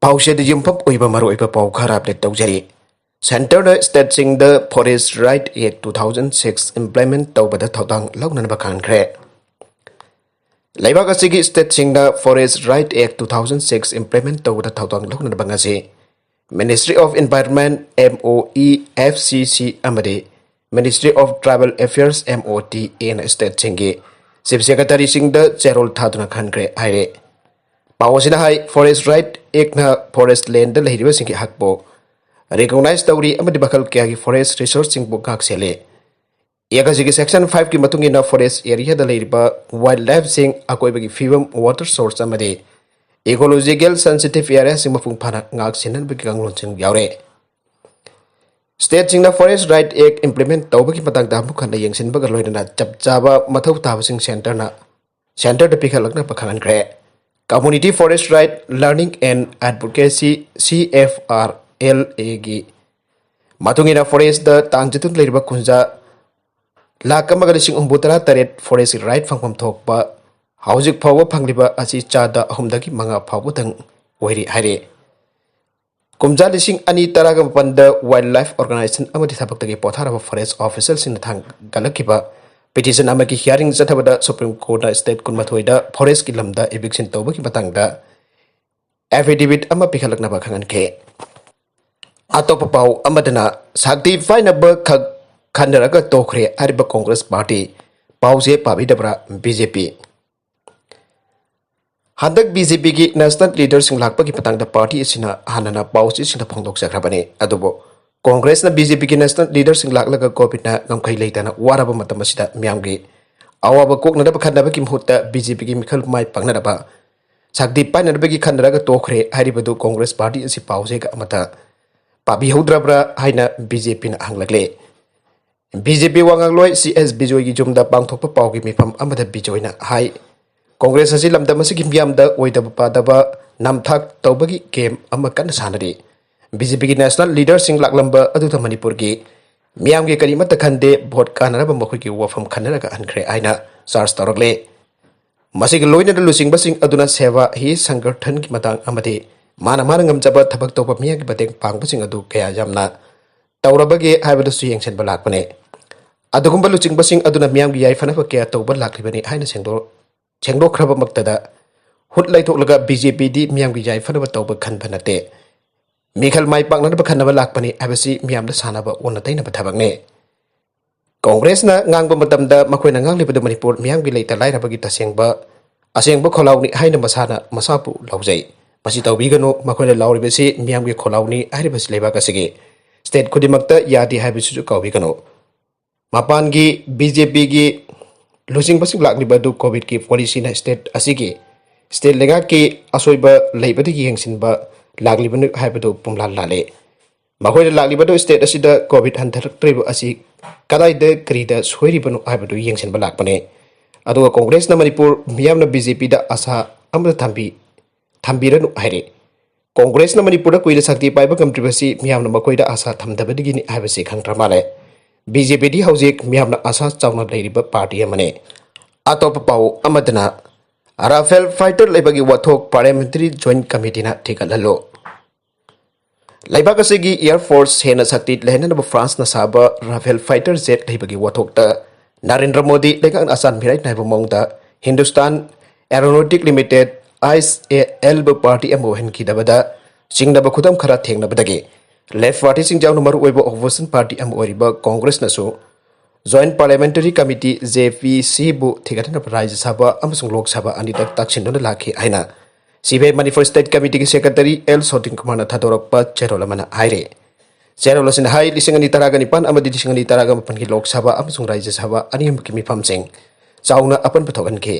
ꯄꯥꯎꯁꯦꯗ ꯌꯨꯝꯐꯝ ꯑꯣꯏꯕ ꯃꯔꯨꯑꯣꯏꯕ ꯄꯥꯎ ꯈꯔ ꯑꯞꯗꯦꯠ ꯇꯧꯖꯔꯤ꯫ ꯁꯦꯟꯇꯔꯗ ꯁ꯭ꯇꯦꯠꯁꯤꯡꯗ ꯐꯣꯔꯦꯁꯠ ꯔꯥꯏꯠ ꯑꯦꯛ 2006 ꯏꯝꯄ꯭ꯂꯤꯃꯦꯟꯠ ꯇꯧꯕꯗ ꯊꯧꯗꯥꯡ ꯂꯧꯅꯅꯕ ꯈꯟꯈ꯭ꯔꯦ꯫ ꯂꯩꯕꯥꯛ ꯑꯁꯤꯒꯤ ꯁ꯭ꯇꯦꯠꯁꯤꯡꯗ ꯐꯣꯔꯦꯁꯠ ꯔꯥꯏꯠ ꯑꯦꯛ 2006 ꯏꯝꯄ꯭ꯂꯤꯃꯦꯟꯠ ꯇꯧꯕꯗ ꯊꯧꯗꯥꯡ ꯂꯧꯅꯅꯕ ꯉꯁꯤ ministry of environment (MOE) FCC ꯑꯃꯗꯤ ministry of tribal affairs (MOTA) ꯅ ꯁ꯭ꯇꯦꯠꯁꯤꯡꯒꯤ ꯆꯤꯐ ꯁꯦꯀ꯭ꯔꯦꯇꯔꯤꯁꯤꯡꯗ ꯆꯦꯔꯣꯜ ꯊꯥꯗꯨꯅ ꯈꯟꯈ꯭ꯔꯦ ꯍꯥꯏꯔꯦ꯫ ꯄꯥꯎ ꯑꯁꯤꯅ ꯍꯥꯏ ꯐꯣꯔꯦꯁꯠ ꯔꯥꯏꯠ ꯑꯦꯛꯅ ꯐꯣꯔꯦꯁꯠ ꯂꯦꯟꯗ ꯂꯩꯔꯤꯕꯁꯤꯡꯒꯤ ꯍꯛꯄꯨ ꯔꯤꯀꯣꯒꯅꯥꯏꯖ ꯇꯧꯔꯤ ꯑꯃꯗꯤ ꯃꯈꯜ ꯀꯌꯥꯒꯤ ꯐꯣꯔꯦꯁꯠ ꯔꯤꯁꯣꯔꯁꯁꯤꯡꯕꯨ ꯉꯥꯛꯁꯦꯜꯂꯤ꯫ ꯑꯦꯛ ꯑꯁꯤꯒꯤ ꯁꯦꯛꯁꯟ 5ꯒꯤ ꯃꯇꯨꯡ ꯏꯟꯅ ꯐꯣꯔꯦꯁꯠ ꯑꯦꯔꯤꯌꯥꯗ ꯂꯩꯔꯤꯕ ꯋꯥꯏꯜꯗ ꯂꯥꯏꯐꯁꯤꯡ, ꯑꯀꯣꯏꯕꯒꯤ ꯐꯤꯕꯝ, ꯋꯥꯇꯔ ꯁꯣꯔꯁ ꯑꯃꯗꯤ ꯏꯀꯣꯂꯣꯖꯤꯀꯦꯜ ꯁꯦꯟꯁꯤꯇꯤꯚ ꯑꯦꯔꯤꯌꯥꯁꯤꯡ ꯃꯄꯨꯡ ꯐꯥꯅ ꯉꯥꯛ-ꯁꯦꯟꯅꯕꯒꯤ ꯀꯥꯡꯂꯣꯟꯁꯤꯡ ꯌꯥꯎꯔꯦ꯫ ꯁ꯭ꯇꯦꯠꯁꯤꯡꯅ ꯐꯣꯔꯦꯁꯠ ꯔꯥꯏꯠ ꯑꯦꯛ ꯏꯝꯄ꯭ꯂꯤꯃꯦꯟꯠ ꯇꯧꯕꯒꯤ ꯃꯇꯥꯡꯗ ꯑꯃꯨꯛ ꯍꯟꯅ ꯌꯦꯡꯁꯤꯟꯕꯒ ꯂꯣꯏꯅꯅ ꯆꯞ ꯆꯥꯕ ꯃꯊꯧ ꯇꯥꯕꯁꯤꯡ ꯁꯦꯟꯇꯔꯗ ꯄꯤꯈꯠꯂꯛꯅꯕ ꯈꯪꯍꯟꯈ꯭ꯔꯦ꯫ Community forest right learning and advocacy (CFRLA)ꯒꯤ ꯃꯇꯨꯡ ꯏꯟꯅ ꯐꯣꯔꯦꯁꯠꯇ ꯇꯥꯡ-ꯆꯠꯇꯨꯅ ꯂꯩꯔꯤꯕ ꯈꯨꯟꯖꯥ 1,38,000 ꯐꯣꯔꯦꯁꯠ ꯔꯥꯏꯠ ꯐꯪꯐꯝ ꯊꯣꯛꯄ ꯍꯧꯖꯤꯛ ꯐꯥꯎꯕ ꯐꯪꯂꯤꯕ ꯑꯁꯤ ꯆꯥꯗ 3.5 ꯐꯥꯎꯕꯇꯪ ꯑꯣꯏꯔꯤ ꯍꯥꯏꯔꯤ꯫ ꯀꯨꯝꯖꯥ 2018ꯗ ꯋꯥꯏꯜꯗ ꯂꯥꯏꯐ ꯑꯣꯔꯒꯅꯥꯏꯖꯦꯁꯟ ꯑꯃꯗꯤ ꯊꯕꯛꯇꯒꯤ ꯄꯣꯊꯥꯔꯕ ꯐꯣꯔꯦꯁꯠ ꯑꯣꯐꯤꯁꯤꯌꯦꯜꯁꯤꯡꯅ ꯊꯥꯡꯒꯠꯂꯛꯈꯤꯕ ꯄꯤꯇꯤꯁꯟ ꯑꯃꯒꯤ ꯍꯤꯌꯥꯔꯤꯡ ꯆꯠꯊꯕꯗ ꯁꯨꯄ꯭ꯔꯤꯝ ꯀꯣꯔꯠꯅ ꯁ꯭ꯇꯦꯠ 12ꯗ ꯐꯣꯔꯦꯁꯠꯀꯤ ꯂꯝꯗ ꯏꯚꯤꯛꯁꯟ ꯇꯧꯕꯒꯤ ꯃꯇꯥꯡꯗ ꯑꯦꯐꯤꯗꯦꯚꯤꯠ ꯑꯃ ꯄꯤꯈꯠꯂꯛꯅꯕ ꯈꯪꯍꯟꯈꯤ꯫ ꯑꯇꯣꯞꯄ ꯄꯥꯎ ꯑꯃꯗꯅ ꯁꯛꯇꯤ ꯄꯥꯏꯅꯕ ꯈꯛ ꯈꯟꯅꯔꯒ ꯇꯣꯛꯈ꯭ꯔꯦ ꯍꯥꯏꯔꯤꯕ ꯀꯣꯡꯒ꯭ꯔꯦꯁ ꯄꯥꯔꯇꯤ ꯄꯥꯎꯁꯦ ꯄꯥꯕꯤꯗꯕ꯭ꯔꯥ? BJP ꯍꯟꯗꯛ BJPꯒꯤ ꯅꯦꯁꯅꯦꯜ ꯂꯤꯗꯔꯁꯤꯡ ꯂꯥꯛꯄꯒꯤ ꯃꯇꯥꯡꯗ ꯄꯥꯔꯇꯤ ꯑꯁꯤꯅ ꯍꯥꯟꯅꯅ ꯄꯥꯎꯆꯦꯁꯤꯡꯗ ꯐꯣꯡꯗꯣꯛꯆꯈ꯭ꯔꯕꯅꯤ꯫ ꯑꯗꯨꯕꯨ ꯀꯣꯡꯒ꯭ꯔꯦꯁꯅ BJPꯒꯤ ꯅꯦꯁꯅꯦꯜ ꯂꯤꯗꯔꯁꯤꯡ ꯂꯥꯛꯂꯒ ꯀꯣꯚꯤꯗꯅ ꯉꯝꯈꯩ ꯂꯩꯇꯅ ꯋꯥꯔꯕ ꯃꯇꯝ ꯑꯁꯤꯗ ꯃꯤꯌꯥꯝꯒꯤ ꯑꯋꯥꯕ ꯀꯣꯛꯅꯅꯕ ꯈꯟꯅꯕꯒꯤ ꯃꯍꯨꯠꯇ BJPꯒꯤ ꯃꯤꯈꯜ ꯃꯥꯏ ꯄꯥꯛꯅꯅꯕ ꯁꯛꯇꯤ ꯄꯥꯏꯅꯅꯕꯒꯤ ꯈꯟꯅꯔꯒ ꯇꯣꯛꯈ꯭ꯔꯦ ꯍꯥꯏꯔꯤꯕꯗꯨ ꯀꯣꯡꯒ꯭ꯔꯦꯁ ꯄꯥꯔꯇꯤ ꯑꯁꯤ ꯄꯥꯎꯆꯦꯒ ꯑꯃꯠꯇ ꯄꯥꯕꯤꯍꯧꯗ꯭ꯔꯕ꯭ꯔꯥ ꯍꯥꯏꯅ BJPꯅ ꯍꯪꯂꯛꯂꯦ꯫ BJP ꯋꯥꯉꯥꯡꯂꯣꯏ CS ꯕꯤꯖꯣꯏꯒꯤ ꯌꯨꯝꯗ ꯄꯥꯡꯊꯣꯛꯄ ꯄꯥꯎꯒꯤ ꯃꯤꯐꯝ ꯑꯃꯗ ꯕꯤꯖꯣꯏꯅ ꯍꯥꯏ ꯀꯣꯡꯒ꯭ꯔꯦꯁ ꯑꯁꯤ ꯂꯝꯗꯝ ꯑꯁꯤꯒꯤ ꯃꯤꯌꯥꯝꯗ ꯑꯣꯏꯗꯕ ꯄꯥꯗꯕ ꯅꯝꯊꯥꯛ ꯇꯧꯕꯒꯤ ꯒꯦꯝ ꯑꯃ ꯀꯟꯅ ꯁꯥꯟꯅꯔꯤ꯫ BJPꯒꯤ ꯅꯦꯁꯅꯦꯜ ꯂꯤꯗꯔꯁꯤꯡ ꯂꯥꯛꯂꯝꯕ ꯑꯗꯨꯗ ꯃꯅꯤꯄꯨꯔꯒꯤ ꯃꯤꯌꯥꯝꯒꯤ ꯀꯔꯤꯃꯠꯇ ꯈꯟꯗꯦ, ꯚꯣꯠ ꯀꯥꯟꯅꯅꯕ ꯃꯈꯣꯏꯒꯤ ꯋꯥꯐꯝ ꯈꯟꯅꯔꯒ ꯍꯟꯈ꯭ꯔꯦ ꯍꯥꯏꯅ ꯆꯥꯔꯖ ꯇꯧꯔꯛꯂꯦ꯫ ꯃꯁꯤꯒ ꯂꯣꯏꯅꯅ ꯂꯨꯆꯤꯡꯕꯁꯤꯡ ꯑꯗꯨꯅ ꯁꯦꯕꯥ ꯍꯤ ꯁꯪꯒꯊꯟꯒꯤ ꯃꯇꯥꯡ ꯑꯃꯗꯤ ꯃꯥꯅ ꯉꯝꯖꯕ ꯊꯕꯛ ꯇꯧꯕ ꯃꯤꯌꯥꯝꯒꯤ ꯃꯇꯦꯡ ꯄꯥꯡꯕꯁꯤꯡ ꯑꯗꯨ ꯀꯌꯥ ꯌꯥꯝꯅ ꯇꯧꯔꯕꯒꯦ ꯍꯥꯏꯕꯗꯨꯁꯨ ꯌꯦꯡꯁꯤꯟꯕ ꯂꯥꯛꯄꯅꯦ꯫ ꯑꯗꯨꯒꯨꯝꯕ ꯂꯨꯆꯤꯡꯕꯁꯤꯡ ꯑꯗꯨꯅ ꯃꯤꯌꯥꯝꯒꯤ ꯌꯥꯏꯐꯅꯕ ꯀꯌꯥ ꯇꯧꯕ ꯂꯥꯛꯂꯤꯕꯅꯤ ꯍꯥꯏꯅ ꯁꯦꯡꯗꯣꯛꯈ꯭ꯔꯕꯃꯛꯇꯗ ꯍꯨꯠ ꯂꯩꯊꯣꯛꯂꯒ BJPꯗꯤ ꯃꯤꯌꯥꯝꯒꯤ ꯌꯥꯏꯐꯅꯕ ꯇꯧꯕ ꯈꯟꯕ ꯅꯠꯇꯦ, ꯃꯤꯈꯜ ꯃꯥꯏ ꯄꯥꯛꯅꯅꯕ ꯈꯟꯅꯕ ꯂꯥꯛꯄꯅꯤ ꯍꯥꯏꯕꯁꯤ ꯃꯤꯌꯥꯝꯗ ꯁꯥꯟꯅꯕ ꯑꯣꯟꯅ ꯇꯩꯅꯕ ꯊꯕꯛꯅꯤ꯫ ꯀꯣꯡꯒ꯭ꯔꯦꯁꯅ ꯉꯥꯡꯕ ꯃꯇꯝꯗ ꯃꯈꯣꯏꯅ ꯉꯥꯡꯂꯤꯕꯗꯨ ꯃꯅꯤꯄꯨꯔ ꯃꯤꯌꯥꯝꯒꯤ ꯂꯩꯇ ꯂꯥꯏꯔꯕꯒꯤ ꯑꯁꯦꯡꯕ ꯈꯣꯜꯂꯥꯎꯅꯤ ꯍꯥꯏꯅ ꯃꯁꯥꯕꯨ ꯂꯥꯎꯖꯩ꯫ ꯃꯁꯤ ꯇꯧꯕꯤꯒꯅꯨ, ꯃꯈꯣꯏꯅ ꯂꯥꯎꯔꯤꯕꯁꯤ ꯃꯤꯌꯥꯝꯒꯤ ꯈꯣꯜꯂꯥꯎꯅꯤ ꯍꯥꯏꯔꯤꯕꯁꯤ ꯂꯩꯕꯥꯛ ꯑꯁꯤꯒꯤ ꯁ꯭ꯇꯦꯠ ꯈꯨꯗꯤꯡꯃꯛꯇ ꯌꯥꯗꯦ ꯍꯥꯏꯕꯁꯤꯁꯨ ꯀꯥꯎꯕꯤꯒꯅꯨ꯫ ꯃꯄꯥꯟꯒꯤ BJPꯒꯤ ꯂꯨꯆꯤꯡꯕꯁꯤꯡ ꯂꯥꯛꯂꯤꯕ ꯑꯗꯨ ꯀꯣꯚꯤꯗꯀꯤ ꯄꯣꯂꯤꯁꯤꯅ ꯁ꯭ꯇꯦꯠ ꯑꯁꯤꯒꯤ ꯁ꯭ꯇꯦꯠ ꯂꯩꯉꯥꯛꯀꯤ ꯑꯁꯣꯏꯕ ꯂꯩꯕꯗ ꯌꯦꯡꯁꯤꯟꯕ ꯂꯥꯛꯂꯤꯕꯅꯤ ꯍꯥꯏꯕꯗꯨ ꯄꯨꯝꯂꯥꯟ ꯂꯥꯜꯂꯦ꯫ ꯃꯈꯣꯏꯅ ꯂꯥꯛꯂꯤꯕꯗꯨ ꯁ꯭ꯇꯦꯠ ꯑꯁꯤꯗ ꯀꯣꯚꯤꯗ ꯍꯟꯊꯔꯛꯇ꯭ꯔꯤꯕ ꯑꯁꯤ ꯀꯗꯥꯏꯗ ꯀꯔꯤꯗ ꯁꯣꯏꯔꯤꯕꯅꯣ ꯍꯥꯏꯕꯗꯨ ꯌꯦꯡꯁꯤꯟꯕ ꯂꯥꯛꯄꯅꯦ꯫ ꯑꯗꯨꯒ ꯀꯣꯡꯒ꯭ꯔꯦꯁꯅ ꯃꯅꯤꯄꯨꯔ ꯃꯤꯌꯥꯝꯅ BJPꯗ ꯑꯁꯥ ꯑꯃꯠꯇ ꯊꯝꯕꯤꯔꯅꯨ ꯍꯥꯏꯔꯤ꯫ ꯀꯣꯡꯒ꯭ꯔꯦꯁꯅ ꯃꯅꯤꯄꯨꯔꯗ ꯀꯨꯏꯅ ꯁꯛꯇꯤ ꯄꯥꯏꯕ ꯉꯝꯗ꯭ꯔꯤꯕꯁꯤ ꯃꯤꯌꯥꯝꯅ ꯃꯈꯣꯏꯗ ꯑꯁꯥ ꯊꯝꯗꯕꯗꯒꯤꯅꯤ ꯍꯥꯏꯕꯁꯤ ꯈꯪꯗ꯭ꯔ ꯃꯥꯜꯂꯦ꯫ BJPꯗꯤ ꯍꯧꯖꯤꯛ ꯃꯤꯌꯥꯝꯅ ꯑꯁꯥ ꯆꯥꯎꯅ ꯂꯩꯔꯤꯕ ꯄꯥꯔꯇꯤ ꯑꯃꯅꯤ꯫ ꯑꯇꯣꯞꯄ ꯄꯥꯎ ꯑꯃꯗꯅ ꯔꯥꯐꯦꯜ ꯐꯥꯏꯇꯔ ꯂꯩꯕꯒꯤ ꯋꯥꯊꯣꯛ ꯄꯥꯔꯂꯤꯌꯥꯃꯦꯟꯇꯔꯤ ꯖꯣꯏꯟꯠ ꯀꯝꯃꯤꯇꯤꯅ ꯊꯤꯒꯠꯍꯜꯂꯨ꯫ ꯂꯩꯕꯥꯛ ꯑꯁꯤꯒꯤ ꯏꯌꯥꯔ ꯐꯣꯔꯁ ꯍꯦꯟꯅ ꯁꯛꯇꯤ ꯂꯩꯍꯟꯅꯕ ꯐ꯭ꯔꯥꯟꯁꯅ ꯁꯥꯕ ꯔꯥꯐꯦꯜ ꯐꯥꯏꯇꯔ ꯖꯦꯠ ꯂꯩꯕꯒꯤ ꯋꯥꯊꯣꯛꯇ ꯅꯔꯦꯟꯗ꯭ꯔ ꯃꯣꯗꯤ ꯂꯩꯉꯥꯛꯅ ꯑꯆꯥꯟ ꯃꯤꯔꯥꯏ ꯅꯥꯏꯕ ꯃꯑꯣꯡꯗ ꯍꯤꯟꯗꯨꯁꯇꯥꯟ ꯑꯦꯔꯣꯅꯣꯇꯤꯛ ꯂꯤꯃꯤꯇꯦꯗ (ISAL)ꯕꯨ ꯄꯥꯔꯇꯤ ꯑꯃ ꯑꯣꯏꯍꯟꯈꯤꯗꯕꯗ ꯆꯤꯡꯅꯕ ꯈꯨꯗꯝ ꯈꯔ ꯊꯦꯡꯅꯕꯗꯒꯤ ꯂꯦꯐꯠ ꯄꯥꯔꯇꯤꯁꯤꯡ ꯌꯥꯎꯅ ꯃꯔꯨꯑꯣꯏꯕ ꯑꯣꯄꯣꯖꯤꯁꯟ ꯄꯥꯔꯇꯤ ꯑꯃ ꯑꯣꯏꯔꯤꯕ ꯀꯣꯡꯒ꯭ꯔꯦꯁꯅꯁꯨ ꯖꯣꯏꯟꯠ ꯄꯥꯔꯂꯤꯌꯥꯃꯦꯟꯇꯔꯤ ꯀꯝꯃꯤꯇꯤ (JPC)ꯕꯨ ꯊꯤꯒꯠꯅꯅꯕ ꯔꯥꯖ꯭ꯌ ꯁꯚꯥ ꯑꯃꯁꯨꯡ ꯂꯣꯛ ꯁꯚꯥ ꯑꯅꯤꯗ ꯇꯛꯁꯤꯟꯗꯨꯅ ꯂꯥꯛꯈꯤ ꯍꯥꯏꯅ CPI ꯃꯅꯤꯄꯨꯔ ꯁ꯭ꯇꯦꯠ ꯀꯝꯃꯤꯇꯤꯒꯤ ꯁꯦꯀ꯭ꯔꯦꯇꯔꯤ L. ꯁꯣꯇꯤꯟ ꯀꯨꯃꯥꯔꯅ ꯊꯥꯗꯣꯔꯛꯄ ꯆꯦꯔꯣꯜ ꯑꯃꯅ ꯍꯥꯏꯔꯤ꯫ ꯆꯦꯔꯣꯜ ꯑꯁꯤꯅ ꯍꯥꯏ 2019 ꯑꯃꯗꯤ 2019ꯒꯤ ꯂꯣꯛ ꯁꯚꯥ ꯑꯃꯁꯨꯡ ꯔꯥꯖ꯭ꯌ ꯁꯚꯥ ꯑꯅꯤꯃꯛꯀꯤ ꯃꯤꯐꯝꯁꯤꯡ ꯆꯥꯎꯅ ꯑꯄꯟꯕ ꯊꯣꯛꯍꯟꯈꯤ꯫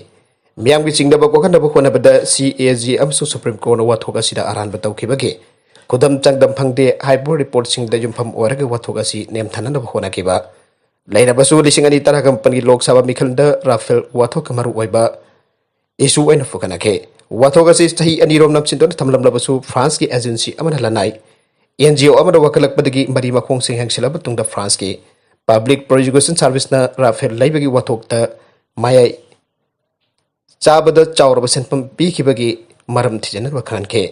ꯃꯤꯌꯥꯝꯒꯤ ꯆꯤꯡꯅꯕ ꯀꯣꯛꯍꯟꯅꯕ ꯍꯣꯠꯅꯕꯗ CAG ꯑꯃꯁꯨꯡ ꯁꯨꯄ꯭ꯔꯤꯝ ꯀꯣꯔꯠꯅ ꯋꯥꯊꯣꯛ ꯑꯁꯤꯗ ꯑꯔꯥꯟꯕ ꯇꯧꯈꯤꯕꯒꯤ ꯈꯨꯗꯝ ꯆꯥꯡꯗꯝ ꯐꯪꯗꯦ ꯍꯥꯏꯕ ꯔꯤꯄꯣꯔꯠꯁꯤꯡꯗ ꯌꯨꯝꯐꯝ ꯑꯣꯏꯔꯒ ꯋꯥꯊꯣꯛ ꯑꯁꯤ ꯅꯦꯝꯊꯅꯕ ꯍꯣꯠꯅꯈꯤꯕ ꯂꯩꯔꯕꯁꯨ 2019ꯒꯤ ꯂꯣꯛ ꯁꯚꯥ ꯃꯤꯈꯜꯗ ꯔꯥꯐꯦꯜ ꯋꯥꯊꯣꯛꯀ ꯃꯔꯨꯑꯣꯏꯕ ꯏꯁꯨ ꯑꯣꯏꯅ ꯄꯨꯈꯠꯅꯈꯤ꯫ ꯋꯥꯊꯣꯛ ꯑꯁꯤ ꯆꯍꯤ 2 ꯅꯞꯁꯤꯟꯗꯨꯅ ꯊꯝꯂꯝꯂꯕꯁꯨ ꯐ꯭ꯔꯥꯟꯁꯀꯤ ꯑꯦꯖꯦꯟꯁꯤ ꯑꯃꯅ ꯂꯅꯥꯏ NGO ꯑꯃꯅ ꯋꯥꯀꯠꯂꯛꯄꯗꯒꯤ ꯃꯔꯤ ꯃꯈꯣꯡꯁꯤꯡ ꯍꯦꯟꯒꯠꯂꯕ ꯃꯇꯨꯡꯗ ꯐ꯭ꯔꯥꯟꯁꯀꯤ ꯄꯕ꯭ꯂꯤꯛ ꯄ꯭ꯔꯣꯁꯤꯀ꯭ꯌꯨꯁꯟ ꯁꯔꯚꯤꯁꯅ ꯔꯥꯐꯦꯜ ꯂꯩꯕꯒꯤ ꯋꯥꯊꯣꯛꯇ ꯃꯌꯥꯏ ꯆꯥꯕꯗ ꯆꯥꯎꯔꯕ ꯁꯦꯟꯐꯝ ꯄꯤꯈꯤꯕꯒꯤ ꯃꯔꯝ ꯊꯤꯖꯤꯟꯅꯕ ꯈꯪꯍꯟꯈꯤ꯫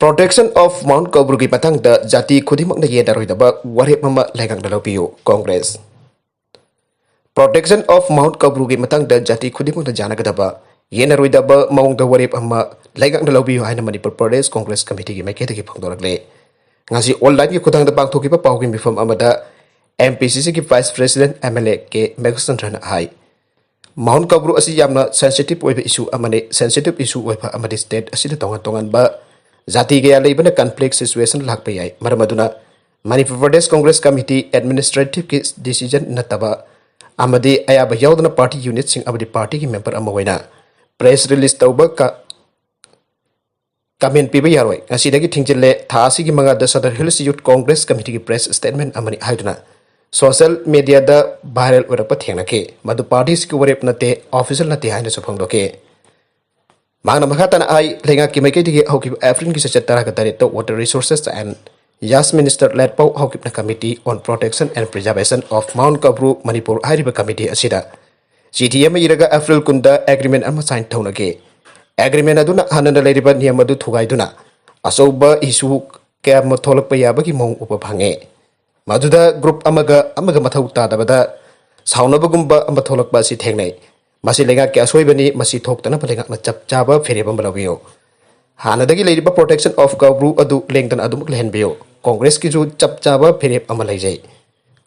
Protection of Mount Kabru ki patang da jati khudimak na yedaroi da ba warep mama legang da lopiyo Congress. Protection of Mount Kabru ki matang da jati khudimak na jana kada ba yenaroi da ba maung da warep amma legang da lopiyo haina Manipur Pradesh Congress Committee ki maikete ki phangdorak le. Ngasi online ki khudang da pangthoki pa pau ki mifam amada MPCC ki Vice President MLA ke Megson Rana hai. Mount Kabru asi yamna sensitive oiba issue amane sensitive issue oiba amadi state asida tongan ba Zati gaya leibana conflict situation lakpa yai maramaduna Manipur Pradesh Congress Committee administrative ki decision nataba amadi ayaba yaudana party unit sing abadi party ki member amawaina press release tauba ka comment piba yaroi asidagi thingchile thasi ki manga da Southern Hills Youth Congress Committee ki press statement amani haiduna social media da viral orapa thengnake madu parties ki warep nate official nate haina sophangdoke Magna Makatana I Lenga Kimaki Hokip Afrin Kisatara to Water Resources and Yas Minister led Pau Hokipna Committee on Protection and Preservation of Mount Kabru Manipur Hariba Committee Asida. GTM Iraga April Kunda Agreement Ama signed Tonake. Agreement Aduna Hananda Ladiba Niamadu Tugaiduna. Asoba Isu Kamotolak Payabaki Mong Upapange. Maduda Group Amaga Matauta Dabada Saunabagumba Amatolak Basi Tengne. Masih lenga ke asoi bani masih thok tana palenga na chap chaba fere bam balawiyo hana dagi leiba protection of Kabru adu lengtan adu muk lehen biyo Congress ki ju chap chaba fere am laijai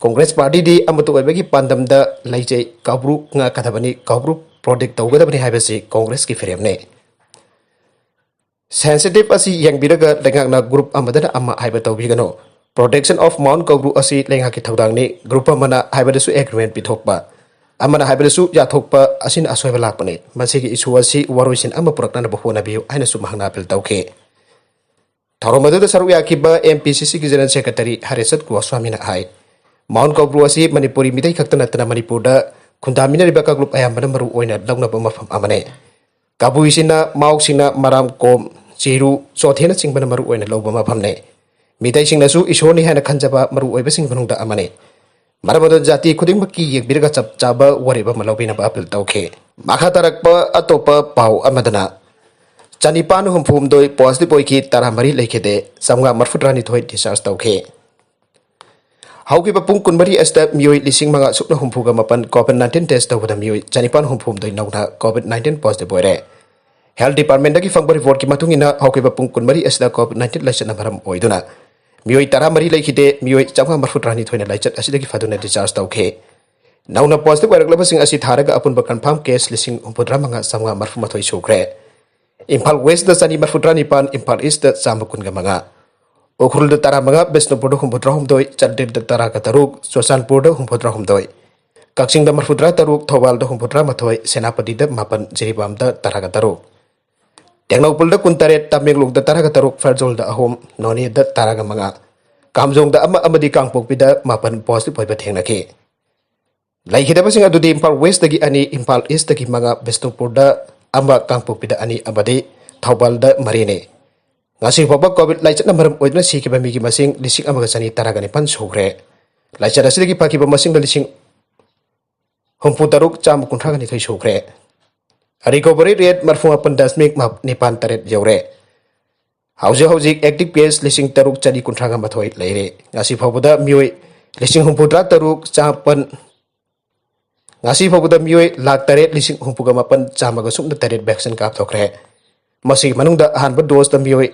Congress party di amatu oibagi pandam da laijai Kabru nga kathabani Kabru project tawgada bani haibasi Congress ki fere amne sensitive asi yang biraga lenga na group amadana amma haiba tawbigano protection of Mount Kabru asi lenga ki thawdang ni group amana haibadasu agreement pithokpa Amana habesu ya thokpa asin asoiba lakpane masigi isu asi waroisin ama purakna na bahona biu aina sumahna apel tauke Tharomadu da saru yakiba MPCC ki General Secretary Harisat Goswami na hai Mount Kabru asi Manipuri mitai khakta natna Manipur da khundamina ribaka group ayambana maru oina lawna ba mafam amane Kabu isina mauksina maram kom chiru sothena singbana maru oina lawba mafamne mitai singnasu isoni hana khanjaba maru oiba singbanungda amane Maramado jati kuding maki yek birga chap chaba wariba malawbina ba apel tauke makha tarakpa atopa pau amadana chanipan humphum doi posli poiki taramari lekhede samga marfutrani thoi discharge tauke hauki ba pung kunbari asta mioi lising manga sukna humphuga mapan COVID-19 test tawda mioi chanipan humphum doi nauna COVID-19 positive boire Health Department dagi fangbari report ki matungina hauki ba pung kunbari asta COVID-19 laisana maram oiduna Mioi taramari lekhide mioi changha marfutrani thoina laichat asidagi faduna discharge tauke nauna positive waraglaba sing asi tharaga apun ba confirm case lising umpudra manga samga marfu mathoi sukre Impal West da sani marfutrani pan Impal East da samakun ga manga Okhul da taramaga Besnupur da humpudra humdoi Chandip da taraga taruk Sosanpur da humpudra humdoi Kaksing da marfutra taruk Thobal da humpudra mathoi Senapati da mapan Jiribam da taraga taruk Tengnopul da kuntaret Taminglung da taraga taruk Farzol da ahom Noni da taraga manga Kamjong da ama amadi kangpok pida mapan positive oiba thengnake Laikhidaba sing adu di Impal West dagi ani Impal East dagi manga Besnupur da ama kangpok pida ani amadi Thobal da marine Ngasi papa COVID laichat na maram oidna sikiba migi masing lising amaga sani taraga ni pan sugre laichat asidagi pakiba masing da lising humpu taruk cham kunthraga ni thoi sugre recovery rate marfunga pandasmik map nipan taret jawre hauji active case lising taruk chadi kunthraga mathoi leire ngasi phabuda mioi lising humputra taruk chapan ngasi phabuda mioi lak taret lising humpuga mapan chamaga sumna taret vaccine kap thokre masi manungda hanba dose da mioi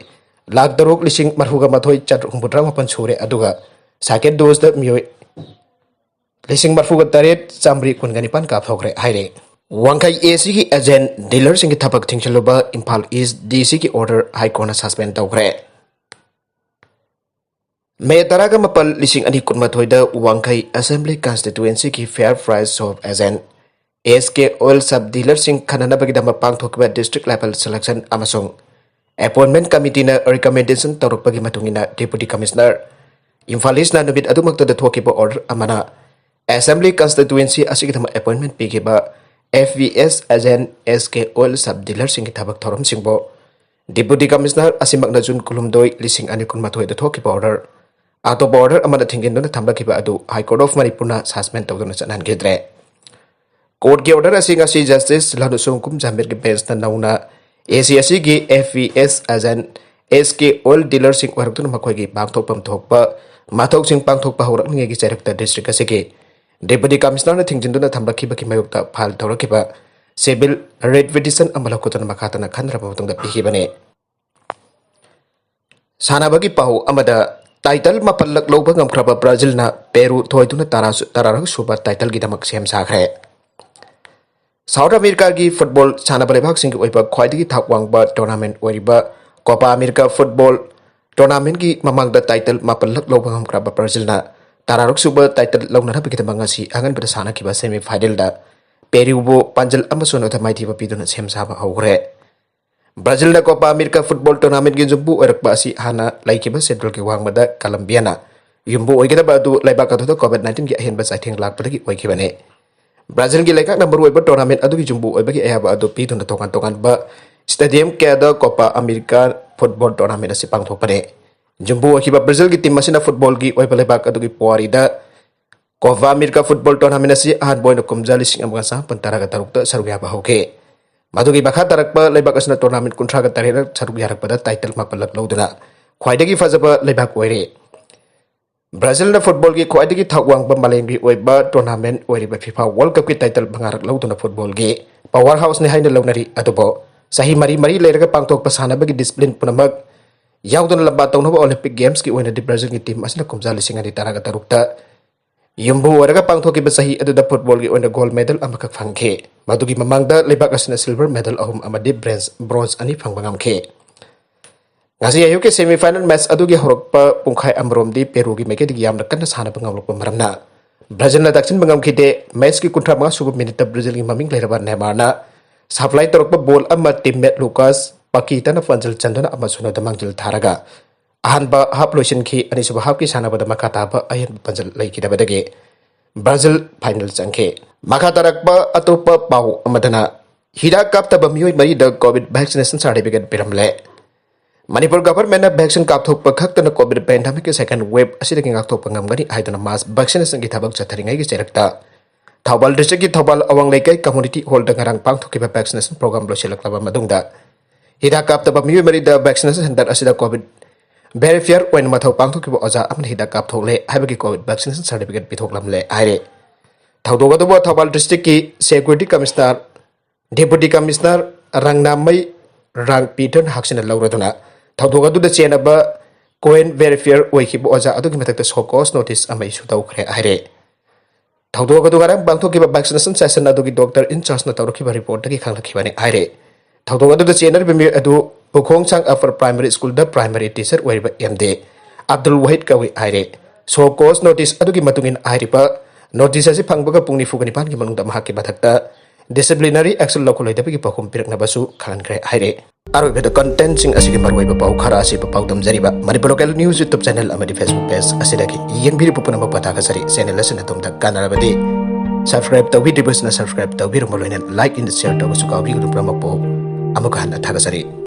lak taruk lising marhuga mathoi chat humputra mapan sure aduga second dose da mioi lising marfuga taret chamri kunganipan kap thokre haire Wangkai AC ki agent dealer sing ki thapak thingchaloba Impal East DC ki order high court na suspend tawkre May taraga mapal lising ani kunmathoi da Wangkai Assembly Constituency ki fair price of agent SK Oil sub dealer sing khanana bagi dama pangthokba district level selection amasung appointment committee na recommendation taruk bagi matungina deputy commissioner Impal East na nubit adumakta da thokiba order amana Assembly Constituency asigi dama appointment pigiba FVS agent SK Oil sub dealer sing tabak thorom singbo Deputy Commissioner asimak na Jun Kulumdoi lising ani kun mathoi da thoki border ato border amada thingin na thamba kiba adu High Court of Manipur na suspend tawdona chanan gedre Court ki order asing asi Justice Ladusung kum Jambir ki bench na nauna ACSC ki FVS agent SK Oil Dealer-sing oirakduna makhoi pangthokpam thokpa mathauksing pangthokpa haurakningegi chairakta district asigi Deputy Commissioner na thingjinduna thambakibaki mayokta phal thawrakiba civil red petition amala kutana makhatana khanraba matungda pihibane Sanabagi pau amada title mapallak loba ngamkraba Brazil na Peru thoiduna tararak suba title gidamak sem sakhre South America gi football sanaba lebak sing oiba khwaidagi thawangba tournament oiriba Copa America football tournament gi mamangda title mapallak loba ngamkraba Brazil na tararak suba title launa bigita mangasi angan pada sana kiba semi final da Peru bo panjal amasun otha maiti ba piduna sem saba haughre Brazil na Copa America football tournament gi jumbu oirakba asi hana laikiba central gi wangmada Colombia na yumbu oigida ba du laibak atho COVID-19 gi ahen ba saitheng lakpadagi oikibane Brazil gi laikak number oiba tournament adu gi jumbu oibagi ayaba adu piduna tokan ba stadium kada Copa America football tournament asi pangthokpane jumbu oikiba Brazil gi team asina football gi oiba laibak adu gi puarida Copa America football tournament asi ahan boy na kumjali sing amga sa pantaraga tarukta sarugya ba hoke Madugi bakha tarakpa laibak asna tournament kuntraga tarera saruk yarakpada title mapalak lauduna khwaidagi fazaba laibak oire Brazil na football gi khwaidagi thawangba malengi oiba tournament oiriba FIFA World Cup ki title bangarak lauduna football gi powerhouse ne haina launari atubo sahi mari leiraga pangtok pasana bagi discipline punamak yauduna lamba tawnoba Olympic Games ki oina di Brazil ki team asna kumjali singani taraga tarukta Yumbu waraga pangthoki basahi aduda football gi oina gold medal amakak phangke madugi mamangda lebak asina silver medal ahum amadi bronze ani phangbangam-khe ngasi ayuke semi final match adugi horokpa pungkhai amromdi Peru gi mekedi yamna kanna sana bangamlokpa maramna Brazil na daksin bangamkhide match ki kuntra ma subu minute Brazil gi maming leiraba Neymar na supply torokpa ball amma teammate Lucas Paqueta na fanjil chandana amasuna damangjil tharaga Ahanba hap lotion ki ani suba hap ki sana pada makata ba ayan panjal lai ki dabadage Brazil final changke makata rakba atopa pau amadana hida kap taba mioi mari da COVID vaccination certificate piramle Manipur government na vaccine kap thok pakhak na COVID pandemic ki second wave asida ki ngak thok pangamgani aidana mass vaccination ki thabak chatharingai ki cherakta Thawbal district ki Thawbal awang laikai community hall da ngarang pang thoki vaccination program lo selaklaba madungda hida kap taba mioi mari da vaccination center asida COVID Verifier when mathau pangthok ki oja amna hida kap thokle habagi COVID vaccination certificate pithoklamle aire thaudoga do Thawbal district ki security commissioner deputy commissioner rangnamai rang Peter haksina lauraduna thaudoga do chena ba coin verifier oiki bo oja adu ki matakta sokos notice amai su tawkhre aire thaudoga do garang pangthok ki vaccination session adu ki doctor in charge na tawrki ba report ki khanglakhi bani aire thaudoga do chena bimi adu Bukong Chang Upper Primary School the primary teacher weriba MD Abdul Wahid kawi aire so cause notice adugi matungin airiba notice asi phangbaga pungni fugani pan ki manungda mahaki bathakta disciplinary action lokolai dabagi pakhum pirakna basu khankre aire aro beda content sing asigi marwai ba pau khara asi ba pau damjariba Manipur local news YouTube channel amadi Facebook page asidagi yengbiri pupuna ba patha kasari channel asina tumda kanarabadi subscribe tawbi dibusna subscribe tawbi rumoloina like in the share tawsu kawi guru pramapo amuka hana thagasari